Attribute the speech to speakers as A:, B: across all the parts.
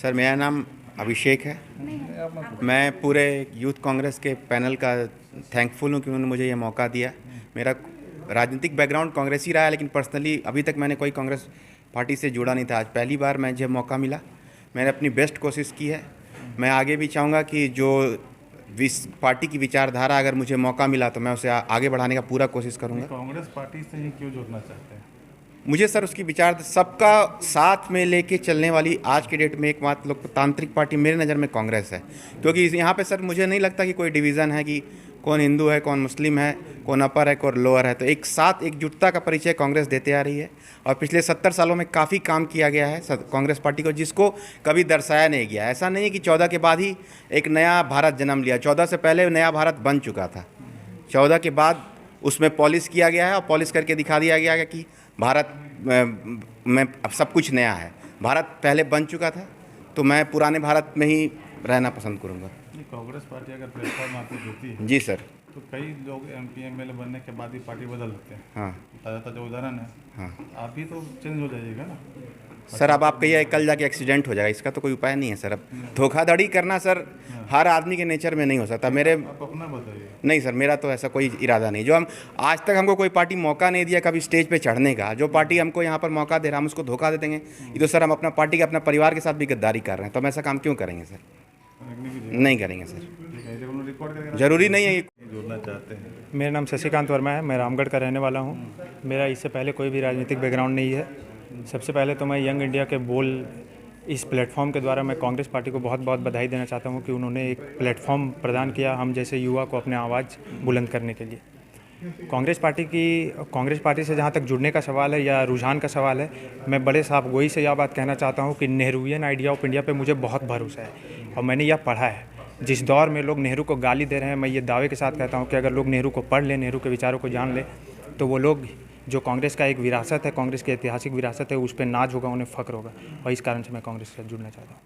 A: Sir मेरा नाम अभिषेक है। मैं पूरे यूथ कांग्रेस के पैनल का थैंकफुल हूँ कि उन्होंने मुझे ये मौका दिया। मेरा राजनीतिक बैकग्राउंड कांग्रेस ही रहा है, लेकिन पर्सनली अभी तक मैंने कोई कांग्रेस पार्टी से जुड़ा नहीं था। आज पहली बार मुझे मौका मिला। मैंने अपनी बेस्ट कोशिश की है। मैं आगे भी चाहूँगा कि जो पार्टी की विचारधारा अगर मुझे मौका मिला तो मैं उसे आगे बढ़ाने का पूरा कोशिश करूँगा।
B: कांग्रेस पार्टी से ही क्यों जुड़ना चाहते हैं?
A: मुझे सर उसकी विचार सबका साथ में लेके चलने वाली आज के डेट में एकमात्र लोकतांत्रिक पार्टी मेरे नज़र में कांग्रेस है। क्योंकि यहाँ पे सर मुझे नहीं लगता कि कोई डिवीज़न है कि कौन हिंदू है, कौन मुस्लिम है, कौन अपर है, कौन लोअर है। तो एक साथ एकजुटता का परिचय कांग्रेस देते आ रही है और पिछले 70 सालों में काफ़ी काम किया गया है कांग्रेस पार्टी को, जिसको कभी दर्शाया नहीं गया। ऐसा नहीं है कि 14 के बाद ही एक नया भारत जन्म लिया। 14 से पहले नया भारत बन चुका था। 14 के बाद उसमें पॉलिश किया गया है और पॉलिश करके दिखा दिया गया है कि भारत में अब सब कुछ नया है। भारत पहले बन चुका था, तो मैं पुराने भारत में ही रहना पसंद करूँगा।
B: कांग्रेस पार्टी अगर प्लेटफॉर्म आपको देती है
A: जी सर।
B: तो कई लोग MP MLA बनने के बाद ही पार्टी बदल देते हैं।
A: हाँ,
B: ताज़ा जो उदाहरण है।
A: हाँ
B: आप भी तो चेंज हो जाइएगा ना
A: सर। अब आप कहिए कल जाके एक्सीडेंट हो जाएगा, इसका तो कोई उपाय नहीं है सर। अब धोखाधड़ी करना सर हर आदमी के नेचर में नहीं हो सकता। मेरे
B: आप अपना बताइए।
A: नहीं सर, मेरा तो ऐसा कोई इरादा नहीं। जो हम आज तक हमको कोई पार्टी मौका नहीं दिया कभी स्टेज पे चढ़ने का। जो पार्टी हमको यहाँ पर मौका दे रहा है हम उसको धोखा दे देंगे। ये तो सर हम अपना पार्टी के अपना परिवार के साथ भी गद्दारी कर रहे हैं। तो हम ऐसा काम क्यों करेंगे सर? नहीं करेंगे सर, जरूरी नहीं है।
B: जुड़ना चाहते हैं?
C: मेरा नाम शशिकांत वर्मा है। मैं रामगढ़ का रहने वाला हूँ। मेरा इससे पहले कोई भी राजनीतिक बैकग्राउंड नहीं है। सबसे पहले तो मैं यंग इंडिया के बोल इस प्लेटफॉर्म के द्वारा मैं कांग्रेस पार्टी को बहुत बहुत बधाई देना चाहता हूँ कि उन्होंने एक प्लेटफॉर्म प्रदान किया हम जैसे युवा को अपने आवाज़ बुलंद करने के लिए। कांग्रेस पार्टी से जहाँ तक जुड़ने का सवाल है या रुझान का सवाल है, मैं बड़े साहब गोई से यह बात कहना चाहता हूँ कि नेहरूवियन आइडिया ऑफ इंडिया पे मुझे बहुत भरोसा है और मैंने यह पढ़ा है। जिस दौर में लोग नेहरू को गाली दे रहे हैं, मैं ये दावे के साथ कहता हूँ कि अगर लोग नेहरू को पढ़ लें, नेहरू के विचारों को जान लें, तो वो लोग जो कांग्रेस का एक विरासत है, कांग्रेस की ऐतिहासिक विरासत है, उस पर नाज होगा, उन्हें फ़ख्र होगा। और इस कारण से मैं कांग्रेस से जुड़ना चाहता हूँ।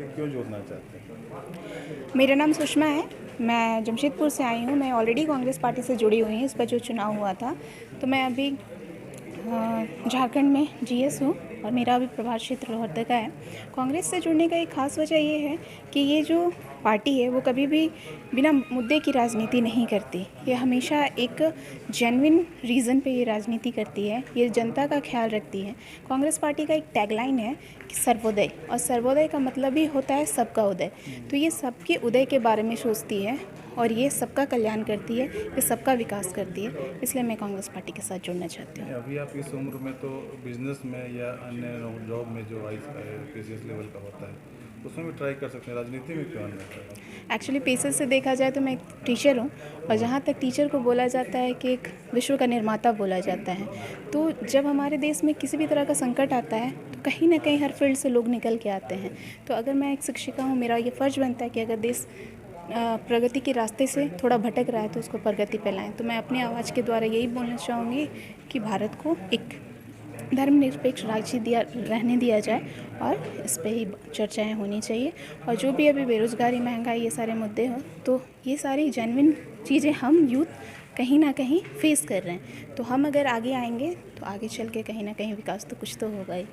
B: क्यों जुड़ना चाहते हैं?
D: मेरा नाम सुषमा है। मैं जमशेदपुर से आई हूँ। मैं ऑलरेडी कांग्रेस पार्टी से जुड़ी हुई हूँ। इस पर जो चुनाव हुआ था, तो मैं अभी झारखंड में GS हूँ और मेरा अभी प्रभार क्षेत्र लोहरदगा है। कांग्रेस से जुड़ने का एक ख़ास वजह ये है कि ये जो पार्टी है वो कभी भी बिना मुद्दे की राजनीति नहीं करती। ये हमेशा एक जेन्युइन रीज़न पे ये राजनीति करती है। ये जनता का ख्याल रखती है। कांग्रेस पार्टी का एक टैगलाइन है कि सर्वोदय, और सर्वोदय का मतलब ही होता है सबका उदय। तो ये सबके उदय के बारे में सोचती है और ये सबका कल्याण करती है, ये सबका विकास करती है। इसलिए मैं कांग्रेस पार्टी के साथ जुड़ना चाहती हूँ।
B: अभी आप इस उम्र में तो बिजनेस में या अन्य जॉब में जो PCS लेवल का होता है उसमें भी ट्राई कर सकते हैं। राजनीति में क्यों आना है?
D: एक्चुअली पेशे से देखा जाए तो मैं एक टीचर हूँ और जहाँ तक टीचर को बोला जाता है कि एक विश्व का निर्माता बोला जाता है, तो जब हमारे देश में किसी भी तरह का संकट आता है तो कहीं ना कहीं हर फील्ड से लोग निकल के आते हैं। तो अगर मैं एक शिक्षिका हूँ, मेरा ये फ़र्ज़ बनता है कि अगर देश प्रगति के रास्ते से थोड़ा भटक रहा है तो उसको प्रगति पे लाएं। तो मैं अपनी आवाज़ के द्वारा यही बोलना चाहूँगी कि भारत को एक धर्मनिरपेक्ष राज्य रहने दिया जाए और इस पे ही चर्चाएं होनी चाहिए। और जो भी अभी बेरोज़गारी, महंगाई, ये सारे मुद्दे हो, तो ये सारी जेन्युइन चीज़ें हम यूथ कहीं ना कहीं फेस कर रहे हैं। तो हम अगर आगे आएंगे तो आगे चल के कहीं ना कहीं विकास तो कुछ तो होगा ही।